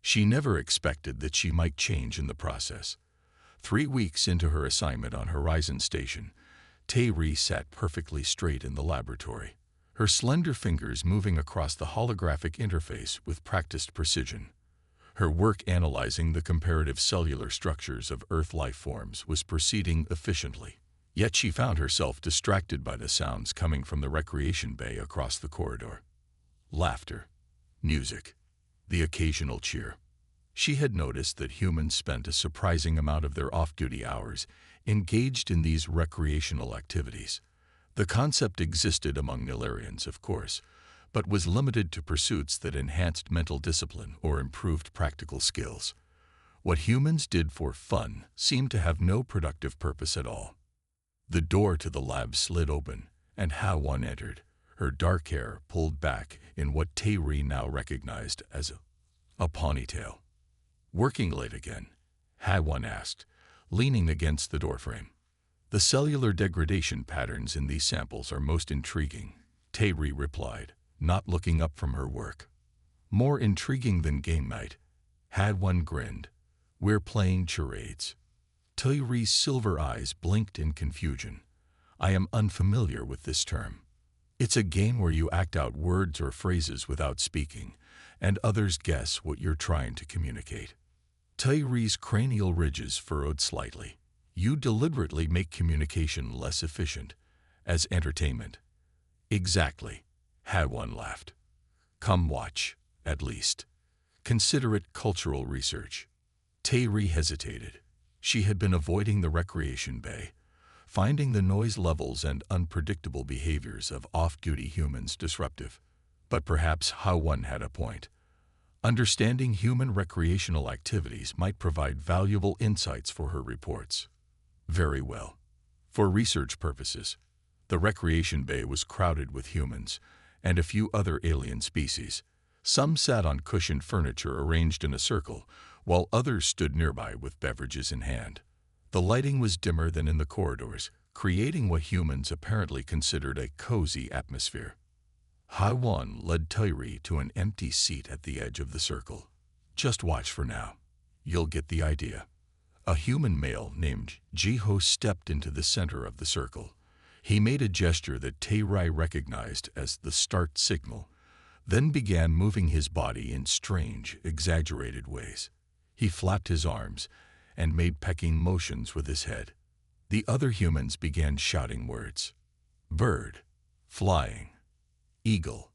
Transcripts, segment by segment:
She never expected that she might change in the process. 3 weeks into her assignment on Horizon Station, Tae-ri sat perfectly straight in the laboratory, her slender fingers moving across the holographic interface with practiced precision. Her work analyzing the comparative cellular structures of Earth life forms was proceeding efficiently. Yet she found herself distracted by the sounds coming from the recreation bay across the corridor. Laughter, music, the occasional cheer. She had noticed that humans spent a surprising amount of their off-duty hours engaged in these recreational activities. The concept existed among Nilarians, of course, but was limited to pursuits that enhanced mental discipline or improved practical skills. What humans did for fun seemed to have no productive purpose at all. The door to the lab slid open, and Ha-won entered, her dark hair pulled back in what Tae-ri now recognized as a ponytail. "Working late again?" Ha-won asked, leaning against the doorframe. "The cellular degradation patterns in these samples are most intriguing," Tae-ri replied, not looking up from her work. "More intriguing than game night," Ha-won grinned. "We're playing charades." Tae-ri's silver eyes blinked in confusion. "I am unfamiliar with this term." "It's a game where you act out words or phrases without speaking, and others guess what you're trying to communicate." Tae-ri's cranial ridges furrowed slightly. "You deliberately make communication less efficient, as entertainment." "Exactly," Ha-won laughed. "Come watch, at least. Consider it cultural research." Tae-ri hesitated. She had been avoiding the recreation bay, finding the noise levels and unpredictable behaviors of off-duty humans disruptive. But perhaps Ha-won had a point. Understanding human recreational activities might provide valuable insights for her reports. Very well. For research purposes, the recreation bay was crowded with humans and a few other alien species. Some sat on cushioned furniture arranged in a circle, while others stood nearby with beverages in hand. The lighting was dimmer than in the corridors, creating what humans apparently considered a cozy atmosphere. Ha-won led Tae-ri to an empty seat at the edge of the circle. "Just watch for now. You'll get the idea." A human male named Jiho stepped into the center of the circle. He made a gesture that Tae-ri recognized as the start signal, then began moving his body in strange, exaggerated ways. He flapped his arms and made pecking motions with his head. The other humans began shouting words. "Bird," "flying," "eagle."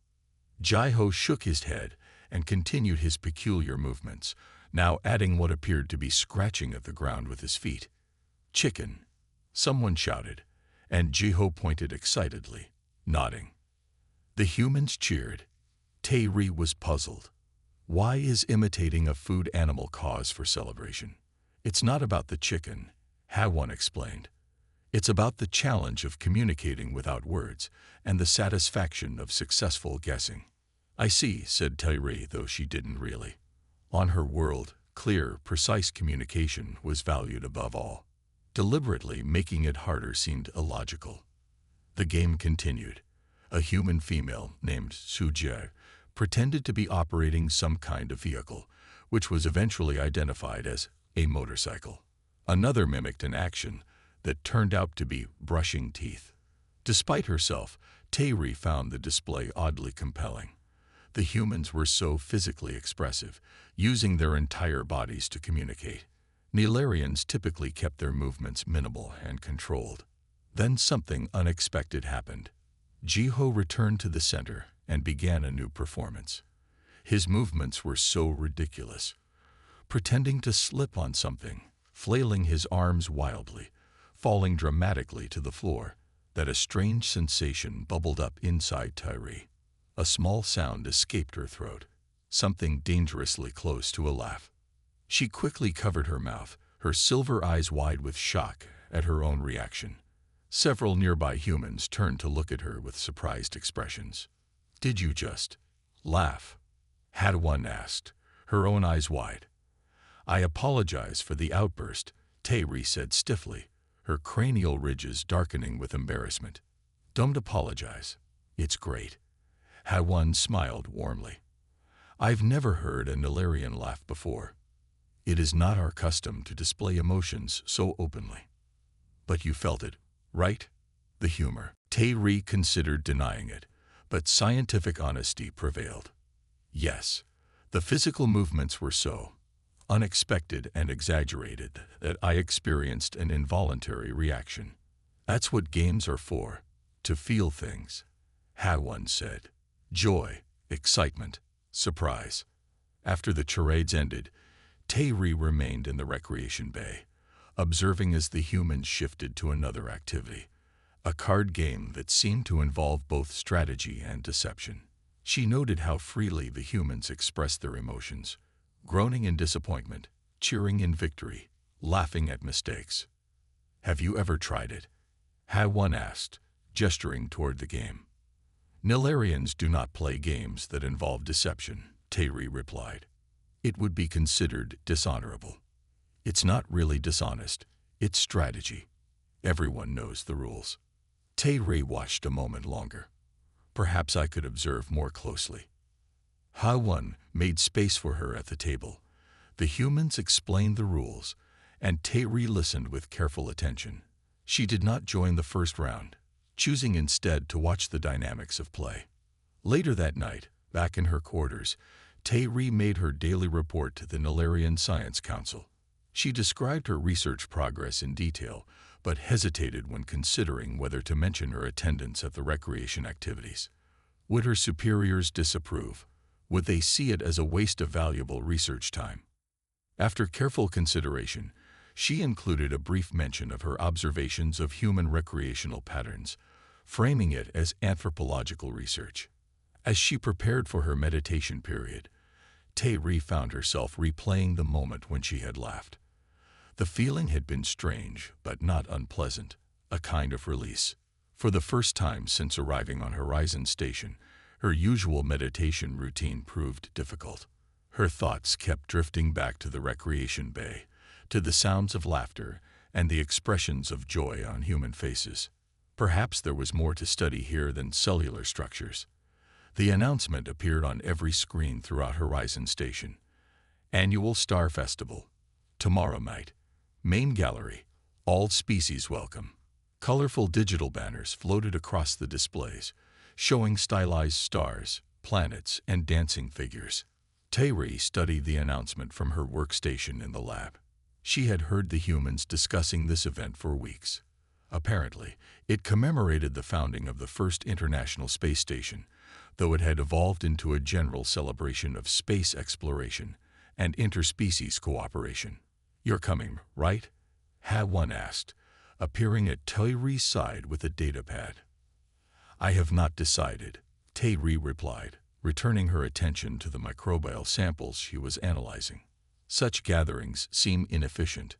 Jiho shook his head and continued his peculiar movements, now adding what appeared to be scratching at the ground with his feet. "Chicken," someone shouted, and Jiho pointed excitedly, nodding. The humans cheered. Tae-ri was puzzled. Why is imitating a food animal cause for celebration? "It's not about the chicken," Ha-won explained. "It's about the challenge of communicating without words and the satisfaction of successful guessing." "I see," said Tae-ri, though she didn't really. On her world, clear, precise communication was valued above all. Deliberately making it harder seemed illogical. The game continued. A human female named Soo-jae pretended to be operating some kind of vehicle, which was eventually identified as a motorcycle. Another mimicked an action that turned out to be brushing teeth. Despite herself, Tae-ri found the display oddly compelling. The humans were so physically expressive, using their entire bodies to communicate. Nilarians typically kept their movements minimal and controlled. Then something unexpected happened. Jiho returned to the center and began a new performance. His movements were so ridiculous. Pretending to slip on something, flailing his arms wildly, falling dramatically to the floor, that a strange sensation bubbled up inside Tae-ri. A small sound escaped her throat, something dangerously close to a laugh. She quickly covered her mouth, her silver eyes wide with shock at her own reaction. Several nearby humans turned to look at her with surprised expressions. "Did you just laugh?" Ha-won asked, her own eyes wide. "I apologize for the outburst," Tae-ri said stiffly, her cranial ridges darkening with embarrassment. "Don't apologize. It's great." Ha-won smiled warmly. I've never heard a Nilarian laugh before. It is not our custom to display emotions so openly. But you felt it, right? The humor. Tae considered denying it, but scientific honesty prevailed. Yes, the physical movements were so unexpected and exaggerated that I experienced an involuntary reaction. That's what games are for, to feel things, Ha-won said. Joy, excitement, surprise. After the charades ended, Tae remained in the recreation bay, observing as the humans shifted to another activity, a card game that seemed to involve both strategy and deception. She noted how freely the humans expressed their emotions, groaning in disappointment, cheering in victory, laughing at mistakes. Have you ever tried it? Ha-won asked, gesturing toward the game. Nilarians do not play games that involve deception, Tae replied. It would be considered dishonorable. It's not really dishonest, it's strategy. Everyone knows the rules. Tae watched a moment longer. Perhaps I could observe more closely. Ha-won made space for her at the table. The humans explained the rules, and Tae listened with careful attention. She did not join the first round, choosing instead to watch the dynamics of play. Later that night, back in her quarters, Tae made her daily report to the Nilarian Science Council. She described her research progress in detail, but hesitated when considering whether to mention her attendance at the recreation activities. Would her superiors disapprove? Would they see it as a waste of valuable research time? After careful consideration, she included a brief mention of her observations of human recreational patterns, framing it as anthropological research. As she prepared for her meditation period, Tae found herself replaying the moment when she had laughed. The feeling had been strange, but not unpleasant, a kind of release. For the first time since arriving on Horizon Station, her usual meditation routine proved difficult. Her thoughts kept drifting back to the recreation bay, to the sounds of laughter and the expressions of joy on human faces. Perhaps there was more to study here than cellular structures. The announcement appeared on every screen throughout Horizon Station. Annual Star Festival. Tomorrow night. Main gallery. All species welcome. Colorful digital banners floated across the displays, showing stylized stars, planets, and dancing figures. Tae studied the announcement from her workstation in the lab. She had heard the humans discussing this event for weeks. Apparently, it commemorated the founding of the first International Space Station, though it had evolved into a general celebration of space exploration and interspecies cooperation. You're coming, right? Ha-won asked, appearing at Tae's side with a datapad. I have not decided, Tae replied, returning her attention to the microbial samples she was analyzing. Such gatherings seem inefficient.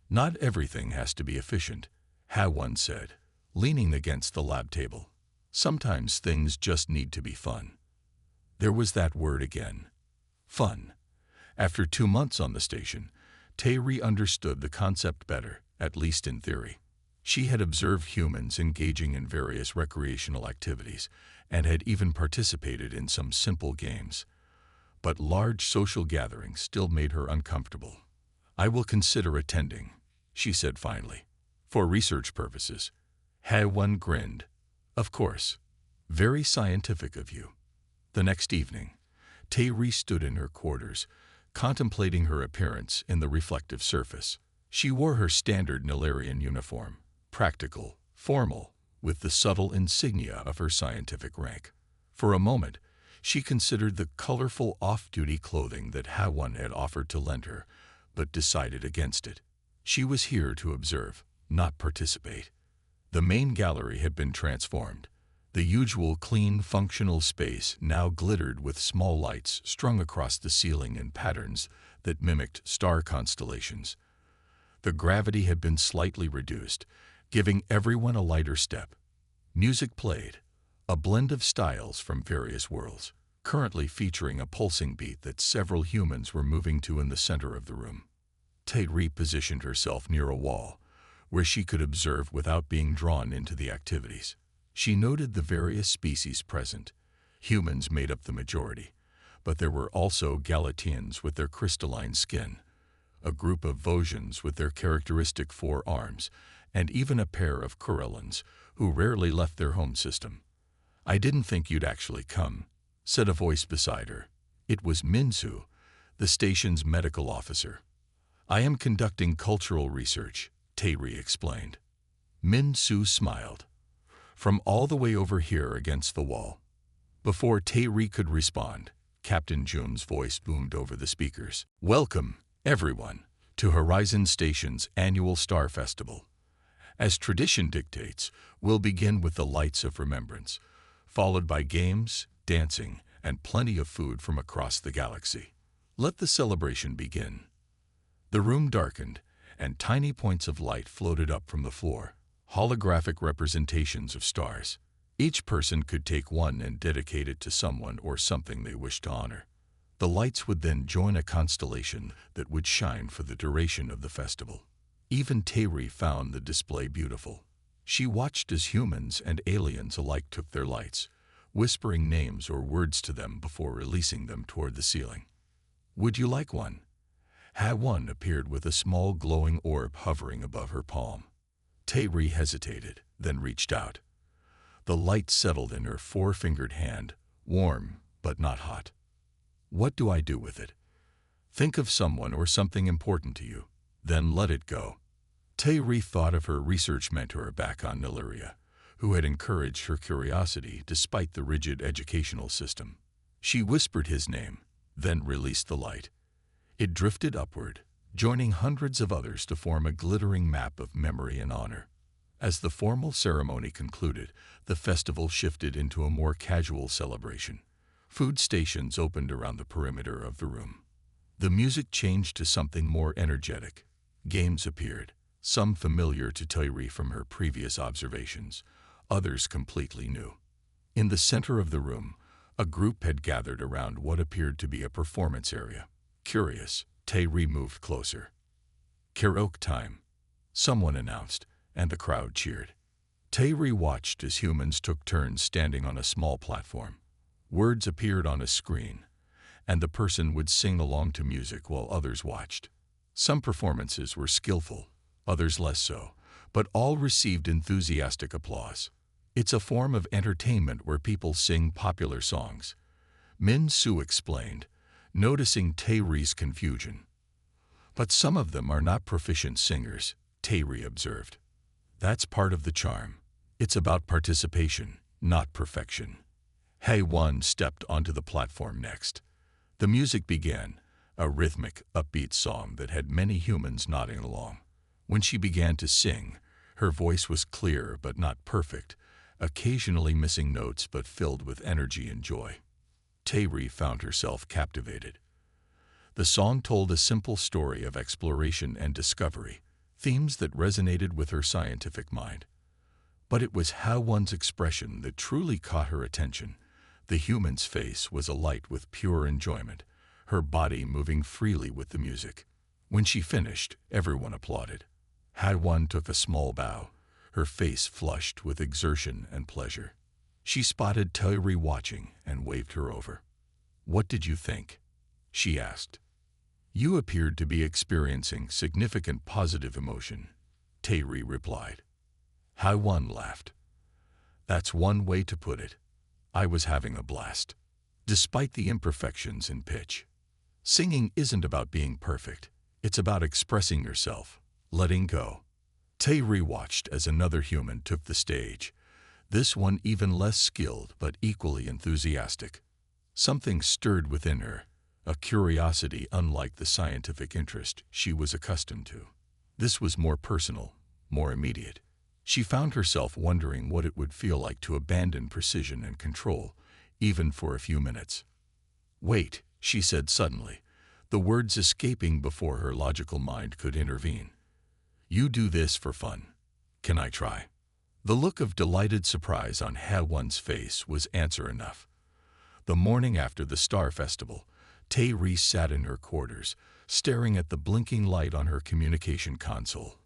Not everything has to be efficient, Ha-won said, leaning against the lab table. Sometimes things just need to be fun. There was that word again. Fun. After 2 months on the station, Tae understood the concept better, at least in theory. She had observed humans engaging in various recreational activities and had even participated in some simple games. But large social gatherings still made her uncomfortable. I will consider attending, she said finally. For research purposes. Ha-won grinned. Of course. Very scientific of you. The next evening, Tae stood in her quarters, contemplating her appearance in the reflective surface. She wore her standard Nilarian uniform, practical, formal, with the subtle insignia of her scientific rank. For a moment, she considered the colorful off-duty clothing that Ha-won had offered to lend her, but decided against it. She was here to observe, not participate. The main gallery had been transformed. The usual clean, functional space now glittered with small lights strung across the ceiling in patterns that mimicked star constellations. The gravity had been slightly reduced, giving everyone a lighter step. Music played, a blend of styles from various worlds, currently featuring a pulsing beat that several humans were moving to in the center of the room. Tae positioned herself near a wall, where she could observe without being drawn into the activities. She noted the various species present. Humans made up the majority, but there were also Galatians with their crystalline skin, a group of Vosgians with their characteristic 4 arms, and even a pair of Corellans who rarely left their home system. "I didn't think you'd actually come," said a voice beside her. It was Minsu, the station's medical officer. "I am conducting cultural research," Tairi explained. Minsu smiled. "From all the way over here against the wall." Before Tairi could respond, Captain Jun's voice boomed over the speakers. "Welcome, everyone, to Horizon Station's annual Star Festival. As tradition dictates, we'll begin with the lights of remembrance, followed by games, dancing, and plenty of food from across the galaxy. Let the celebration begin." The room darkened, and tiny points of light floated up from the floor, holographic representations of stars. Each person could take one and dedicate it to someone or something they wished to honor. The lights would then join a constellation that would shine for the duration of the festival. Even Tairi found the display beautiful. She watched as humans and aliens alike took their lights, whispering names or words to them before releasing them toward the ceiling. "Would you like one?" HFY appeared with a small glowing orb hovering above her palm. Tairi hesitated, then reached out. The light settled in her 4-fingered hand, warm but not hot. "What do I do with it?" "Think of someone or something important to you, then let it go." Tairi thought of her research mentor back on Nileria, who had encouraged her curiosity despite the rigid educational system. She whispered his name, then released the light. It drifted upward, joining hundreds of others to form a glittering map of memory and honor. As the formal ceremony concluded, the festival shifted into a more casual celebration. Food stations opened around the perimeter of the room. The music changed to something more energetic. Games appeared, some familiar to Tairi from her previous observations, others completely new. In the center of the room, a group had gathered around what appeared to be a performance area. Curious, Tairi moved closer. "Karaoke time," someone announced, and the crowd cheered. Tairi watched as humans took turns standing on a small platform. Words appeared on a screen, and the person would sing along to music while others watched. Some performances were skillful, others less so, but all received enthusiastic applause. "It's a form of entertainment where people sing popular songs," Minsu explained, noticing Tairi's confusion. "But some of them are not proficient singers," Tairi observed. "That's part of the charm. It's about participation, not perfection." HFY stepped onto the platform next. The music began, a rhythmic, upbeat song that had many humans nodding along. When she began to sing, her voice was clear but not perfect, occasionally missing notes but filled with energy and joy. Tairi found herself captivated. The song told a simple story of exploration and discovery, themes that resonated with her scientific mind. But it was HFY's expression that truly caught her attention. The human's face was alight with pure enjoyment, her body moving freely with the music. When she finished, everyone applauded. HFY took a small bow, her face flushed with exertion and pleasure. She spotted Tairi watching and waved her over. "What did you think?" she asked. "You appeared to be experiencing significant positive emotion," Tairi replied. HFY laughed. "That's one way to put it. I was having a blast, despite the imperfections in pitch. Singing isn't about being perfect. It's about expressing yourself, letting go." Tairi watched as another human took the stage, this one even less skilled but equally enthusiastic. Something stirred within her, a curiosity unlike the scientific interest she was accustomed to. This was more personal, more immediate. She found herself wondering what it would feel like to abandon precision and control, even for a few minutes. "Wait," she said suddenly, the words escaping before her logical mind could intervene. "You do this for fun. Can I try?" The look of delighted surprise on HFY's face was answer enough. The morning after the Star Festival, Tairi sat in her quarters, staring at the blinking light on her communication console.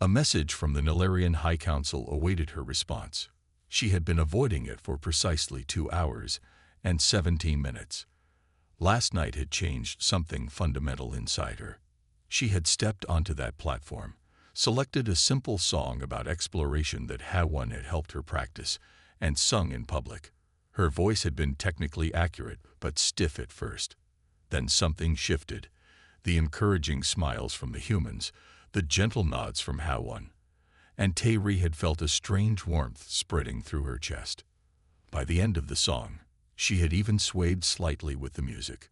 A message from the Nilarian High Council awaited her response. She had been avoiding it for precisely 2 hours and 17 minutes. Last night had changed something fundamental inside her. She had stepped onto that platform, selected a simple song about exploration that HFY had helped her practice, and sung in public. Her voice had been technically accurate, but stiff at first. Then something shifted. The encouraging smiles from the humans, the gentle nods from HFY, and Tae-ri had felt a strange warmth spreading through her chest. By the end of the song, she had even swayed slightly with the music.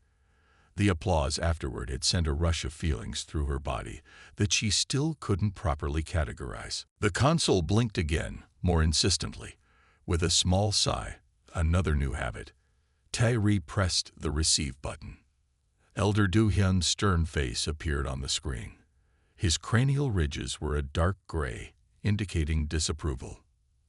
The applause afterward had sent a rush of feelings through her body that she still couldn't properly categorize. The console blinked again, more insistently. With a small sigh, another new habit, Tae-ri pressed the receive button. Elder Do-hyun's stern face appeared on the screen. His cranial ridges were a dark gray, indicating disapproval.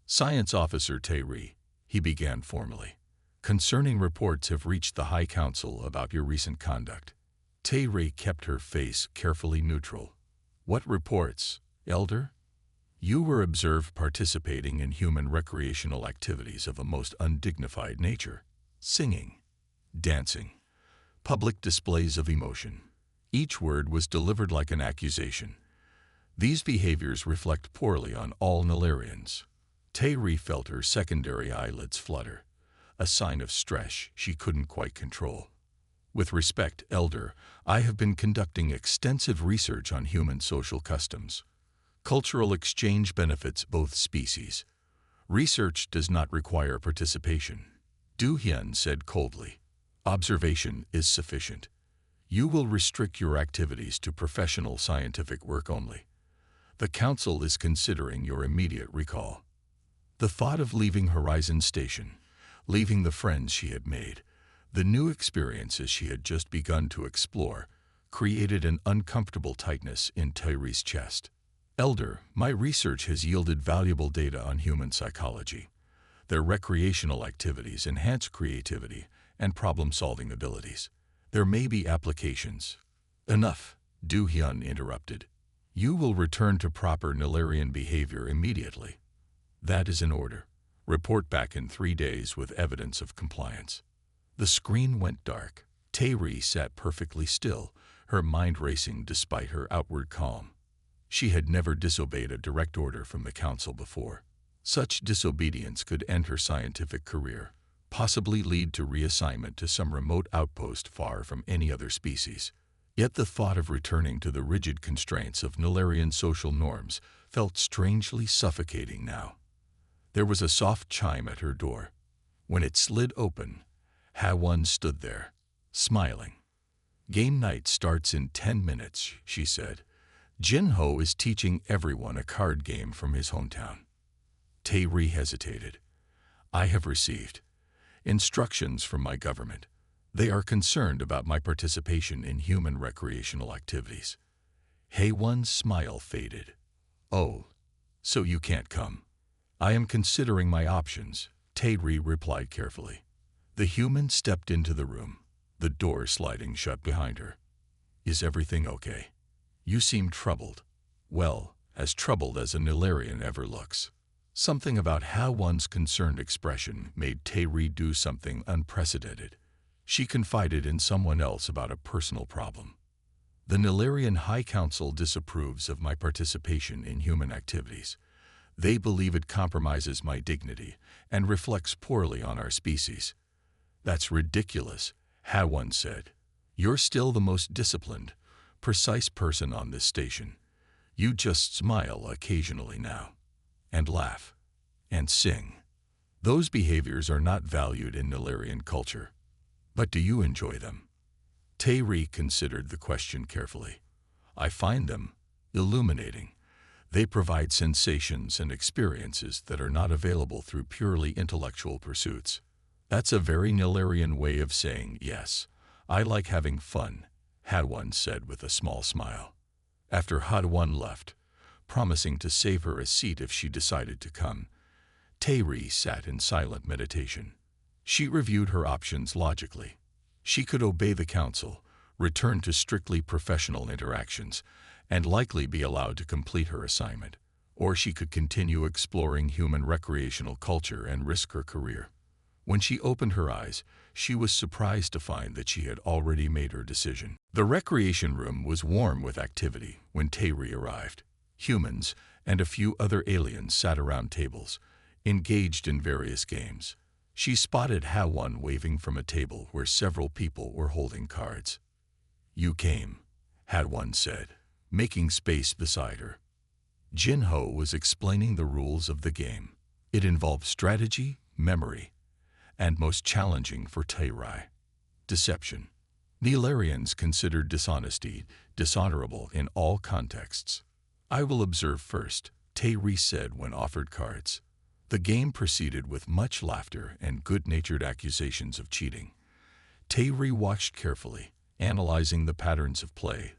"Science Officer Tae-ri," he began formally. "Concerning reports have reached the High Council about your recent conduct." Tae-ri kept her face carefully neutral. "What reports, Elder?" "You were observed participating in human recreational activities of a most undignified nature. Singing, dancing, public displays of emotion." Each word was delivered like an accusation. These behaviors reflect poorly on all Nilarians. Tae-ri felt her secondary eyelids flutter, a sign of stress she couldn't quite control. "With respect, Elder, I have been conducting extensive research on human social customs. Cultural exchange benefits both species. Research does not require participation." Do-hyun said coldly, "Observation is sufficient. You will restrict your activities to professional scientific work only. The Council is considering your immediate recall." The thought of leaving Horizon Station, leaving the friends she had made, the new experiences she had just begun to explore, created an uncomfortable tightness in Tae-ri's chest. "Elder, my research has yielded valuable data on human psychology. Their recreational activities enhance creativity and problem-solving abilities. There may be applications." "Enough," Do-hyun interrupted. "You will return to proper Nilarian behavior immediately." "That is an order. Report back in 3 days with evidence of compliance." The screen went dark. Tae-ri sat perfectly still, her mind racing despite her outward calm. She had never disobeyed a direct order from the Council before. Such disobedience could end her scientific career, possibly lead to reassignment to some remote outpost far from any other species. Yet the thought of returning to the rigid constraints of Nilarian social norms felt strangely suffocating now. There was a soft chime at her door. When it slid open, HFY stood there, smiling. "Game night starts in 10 minutes, she said. "Jin-ho is teaching everyone a card game from his hometown." Tae-ri hesitated. "I have received instructions from my government. They are concerned about my participation in human recreational activities." HFY's smile faded. "Oh, so you can't come." "I am considering my options," Tae-ri replied carefully. The human stepped into the room, the door sliding shut behind her. "Is everything okay? You seem troubled." "Well, as troubled as a Nilarian ever looks." Something about HFY's concerned expression made Tae-ri do something unprecedented. She confided in someone else about a personal problem. "The Nilarian High Council disapproves of my participation in human activities. They believe it compromises my dignity and reflects poorly on our species." "That's ridiculous," HFY said. "You're still the most disciplined, precise person on this station. You just smile occasionally now, and laugh, and sing. Those behaviors are not valued in Nilarian culture. But do you enjoy them?" Tae-ri considered the question carefully. "I find them illuminating. They provide sensations and experiences that are not available through purely intellectual pursuits." "That's a very Nilarian way of saying yes. I like having fun," HFY said with a small smile. After HFY left, promising to save her a seat if she decided to come, Tae-ri sat in silent meditation. She reviewed her options logically. She could obey the Council, return to strictly professional interactions, and likely be allowed to complete her assignment, or she could continue exploring human recreational culture and risk her career. When she opened her eyes, she was surprised to find that she had already made her decision. The recreation room was warm with activity when Tairi arrived. Humans and a few other aliens sat around tables, engaged in various games. She spotted HFY waving from a table where several people were holding cards. "You came," HFY said, making space beside her. Jinho was explaining the rules of the game. It involved strategy, memory, and most challenging for Tairi, deception. Nilarians considered dishonesty dishonorable in all contexts. "I will observe first," Tairi said when offered cards. The game proceeded with much laughter and good-natured accusations of cheating. Tairi watched carefully, analyzing the patterns of play,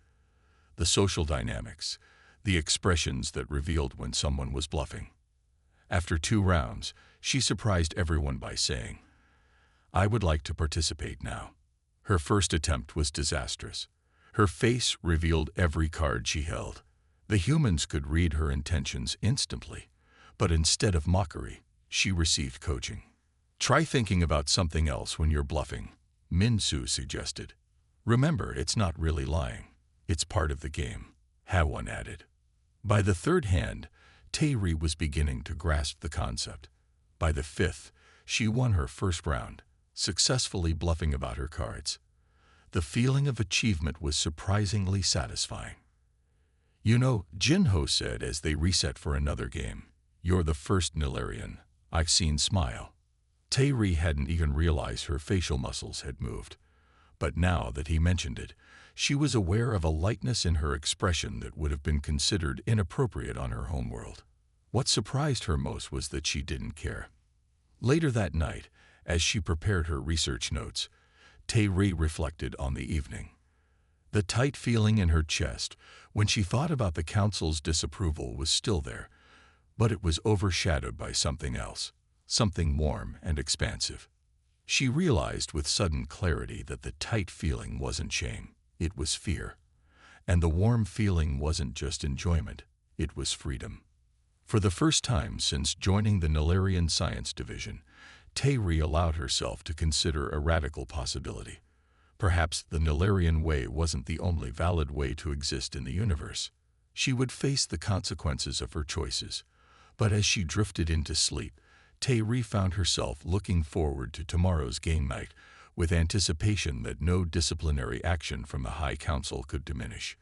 the social dynamics, the expressions that revealed when someone was bluffing. After 2 rounds, she surprised everyone by saying, "I would like to participate now." Her first attempt was disastrous. Her face revealed every card she held. The humans could read her intentions instantly, but instead of mockery, she received coaching. "Try thinking about something else when you're bluffing," Minsu suggested. "Remember, it's not really lying. It's part of the game," HFY added. By the 3rd hand, Tairi was beginning to grasp the concept. By the 5th, she won her first round, successfully bluffing about her cards. The feeling of achievement was surprisingly satisfying. "You know," Jinho said as they reset for another game, "you're the first Nilarian I've seen smile." Tairi hadn't even realized her facial muscles had moved. But now that he mentioned it, she was aware of a lightness in her expression that would have been considered inappropriate on her homeworld. What surprised her most was that she didn't care. Later that night, as she prepared her research notes, Tairi reflected on the evening. The tight feeling in her chest when she thought about the council's disapproval was still there, but it was overshadowed by something else, something warm and expansive. She realized with sudden clarity that the tight feeling wasn't shame, it was fear. And the warm feeling wasn't just enjoyment, it was freedom. For the first time since joining the Nilarian Science Division, Tairi allowed herself to consider a radical possibility. Perhaps the Nilarian way wasn't the only valid way to exist in the universe. She would face the consequences of her choices. But as she drifted into sleep, Tairi found herself looking forward to tomorrow's game night with anticipation that no disciplinary action from the High Council could diminish.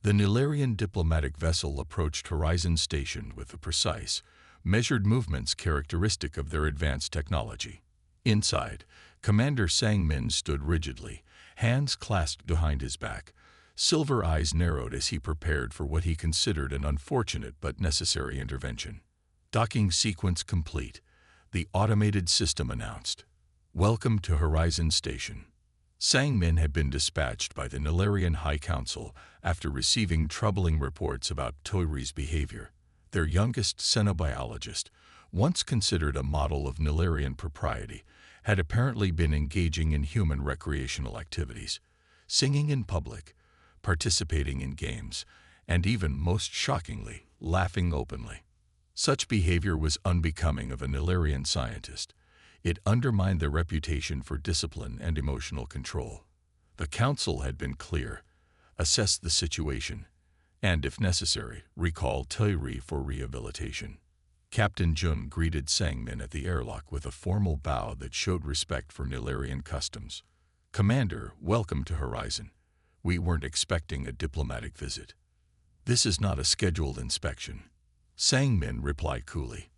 The Nilarian diplomatic vessel approached Horizon Station with the precise, measured movements characteristic of their advanced technology. Inside, Commander Sangmin stood rigidly, hands clasped behind his back, silver eyes narrowed as he prepared for what he considered an unfortunate but necessary intervention. Docking sequence complete, the automated system announced. "Welcome to Horizon Station." Sangmin had been dispatched by the Nilarian High Council after receiving troubling reports about Tairi's behavior. Their youngest xenobiologist, once considered a model of Nilarian propriety, had apparently been engaging in human recreational activities, singing in public, participating in games, and even, most shockingly, laughing openly. Such behavior was unbecoming of a Nilarian scientist. It undermined their reputation for discipline and emotional control. The council had been clear: assess the situation, and, if necessary, recall Tairi for rehabilitation. Captain Jun greeted Sangmin at the airlock with a formal bow that showed respect for Nilarian customs. "Commander, welcome to Horizon. We weren't expecting a diplomatic visit." "This is not a scheduled inspection," Sangmin replied coolly.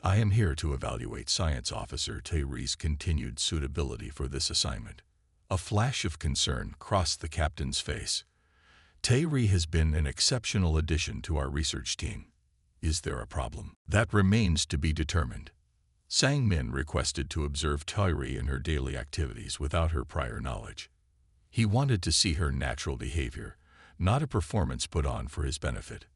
"I am here to evaluate Science Officer Tairi's continued suitability for this assignment." A flash of concern crossed the captain's face. "Tairi has been an exceptional addition to our research team. Is there a problem?" "That remains to be determined." Sangmin requested to observe Tairi in her daily activities without her prior knowledge. He wanted to see her natural behavior, not a performance put on for his benefit.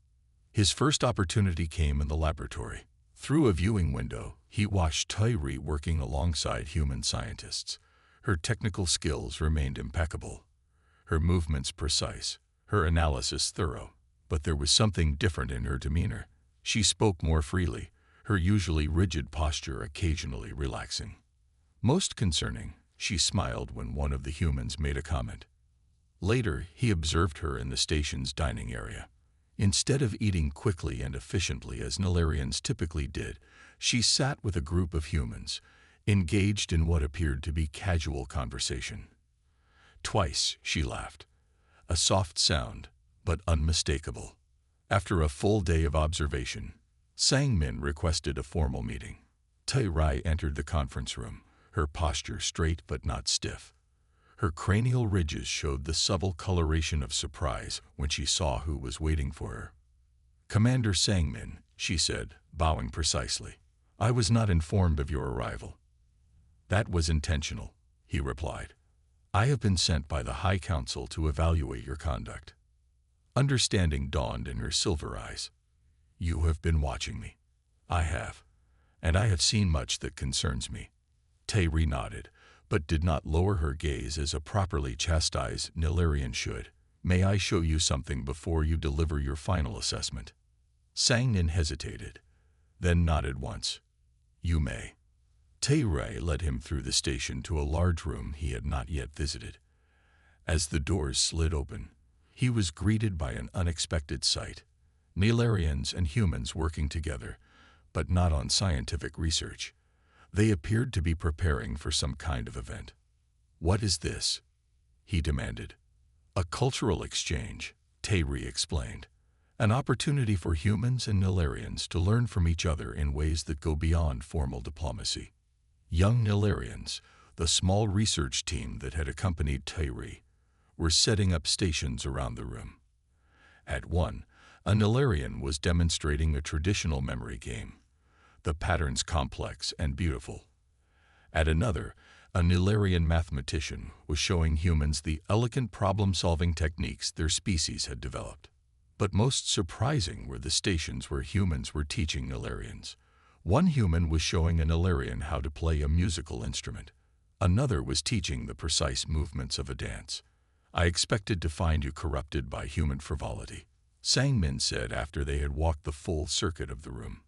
His first opportunity came in the laboratory. Through a viewing window, he watched Tairi working alongside human scientists. Her technical skills remained impeccable, her movements precise, her analysis thorough. But there was something different in her demeanor. She spoke more freely, her usually rigid posture occasionally relaxing. Most concerning, she smiled when one of the humans made a comment. Later, he observed her in the station's dining area. Instead of eating quickly and efficiently as Nilarians typically did, she sat with a group of humans, engaged in what appeared to be casual conversation. Twice she laughed, a soft sound, but unmistakable. After a full day of observation, Sang-min requested a formal meeting. Tae-rai entered the conference room, her posture straight but not stiff. Her cranial ridges showed the subtle coloration of surprise when she saw who was waiting for her. "Commander Sang-min," she said, bowing precisely. "I was not informed of your arrival." "That was intentional," he replied. "I have been sent by the High Council to evaluate your conduct." Understanding dawned in her silver eyes. "You have been watching me." "I have. And I have seen much that concerns me." Tae-ri nodded, but did not lower her gaze as a properly chastised Nilarian should. "May I show you something before you deliver your final assessment?" Sang-nin hesitated, then nodded once. "You may." Tae-rai led him through the station to a large room he had not yet visited. As the doors slid open, he was greeted by an unexpected sight. Nilarians and humans working together, but not on scientific research. They appeared to be preparing for some kind of event. "What is this?" he demanded. "A cultural exchange," Tae-ri explained. "An opportunity for humans and Nilarians to learn from each other in ways that go beyond formal diplomacy." Young Nilarians, the small research team that had accompanied Tae-ri, were setting up stations around the room. At one, a Nilarian was demonstrating a traditional memory game, the patterns complex and beautiful. At another, a Nilarian mathematician was showing humans the elegant problem-solving techniques their species had developed. But most surprising were the stations where humans were teaching Nilarians. One human was showing a Nilarian how to play a musical instrument. Another was teaching the precise movements of a dance. "I expected to find you corrupted by human frivolity," Sang-min said after they had walked the full circuit of the room.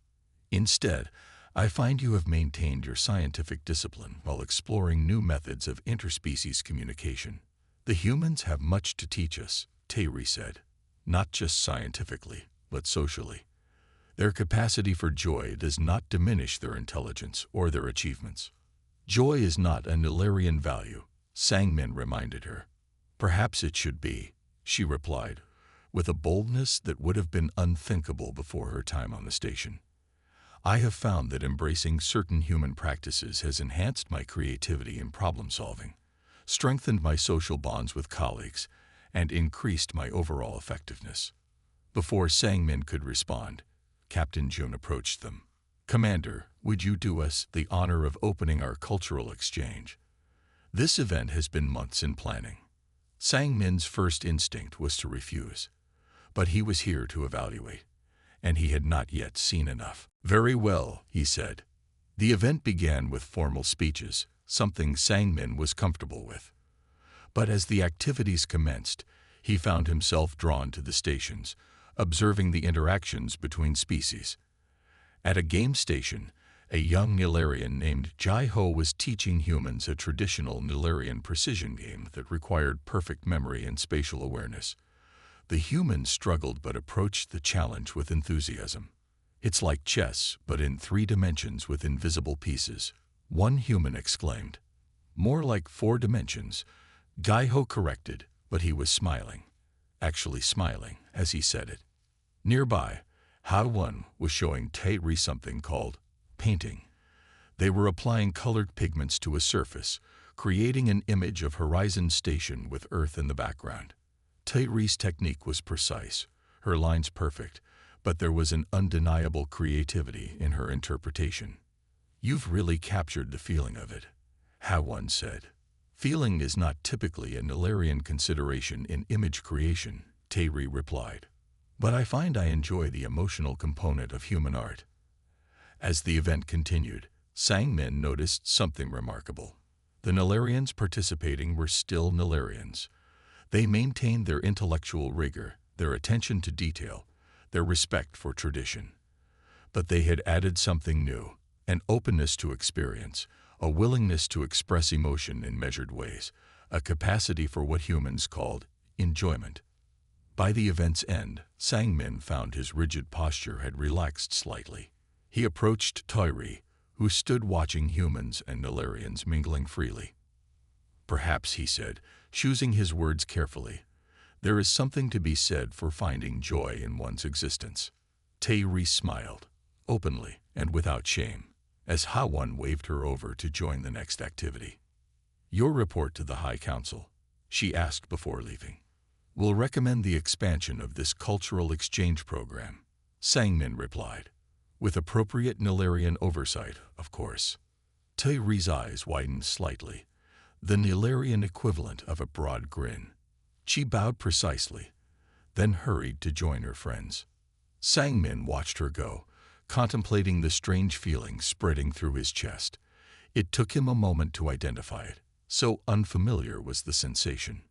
"Instead, I find you have maintained your scientific discipline while exploring new methods of interspecies communication. The humans have much to teach us," Tae-ri said, "not just scientifically, but socially. Their capacity for joy does not diminish their intelligence or their achievements." "Joy is not a Nilarian value," Sang-min reminded her. "Perhaps it should be," she replied, with a boldness that would have been unthinkable before her time on the station. "I have found that embracing certain human practices has enhanced my creativity in problem-solving, strengthened my social bonds with colleagues, and increased my overall effectiveness." Before Sang-min could respond, Captain Jun approached them. "Commander, would you do us the honor of opening our cultural exchange? This event has been months in planning." Sang-min's first instinct was to refuse, but he was here to evaluate, and he had not yet seen enough. "Very well," he said. The event began with formal speeches, something Sang-min was comfortable with. But as the activities commenced, he found himself drawn to the stations, observing the interactions between species. At a game station, a young Nilarian named Jai-ho was teaching humans a traditional Nilarian precision game that required perfect memory and spatial awareness. The humans struggled but approached the challenge with enthusiasm. "It's like chess, but in 3 dimensions with invisible pieces," one human exclaimed. "More like 4 dimensions," Jai-ho corrected, but he was smiling. Actually smiling as he said it. Nearby, Ha-won was showing Tae-ri something called painting. They were applying colored pigments to a surface, creating an image of Horizon Station with Earth in the background. Tae-ri's technique was precise, her lines perfect, but there was an undeniable creativity in her interpretation. "You've really captured the feeling of it," Ha-won said. "Feeling is not typically a Nilarian consideration in image creation," Tae-ri replied. "But I find I enjoy the emotional component of human art." As the event continued, Sang-min noticed something remarkable. The Nilarians participating were still Nilarians. They maintained their intellectual rigor, their attention to detail, their respect for tradition. But they had added something new, an openness to experience, a willingness to express emotion in measured ways, a capacity for what humans called enjoyment. By the event's end, Sang-min found his rigid posture had relaxed slightly. He approached Tairi, who stood watching humans and Nilarians mingling freely. "Perhaps," he said, choosing his words carefully, "there is something to be said for finding joy in one's existence." Tairi smiled, openly and without shame, as Ha-won waved her over to join the next activity. "Your report to the High Council," she asked before leaving. "Will recommend the expansion of this cultural exchange program," Sang-min replied. "With appropriate Nilarian oversight, of course." Tairi's eyes widened slightly, the Nilarian equivalent of a broad grin. She bowed precisely, then hurried to join her friends. Sang-min watched her go, contemplating the strange feeling spreading through his chest. It took him a moment to identify it, so unfamiliar was the sensation.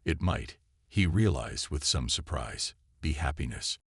It might, he realized with some surprise, be happiness.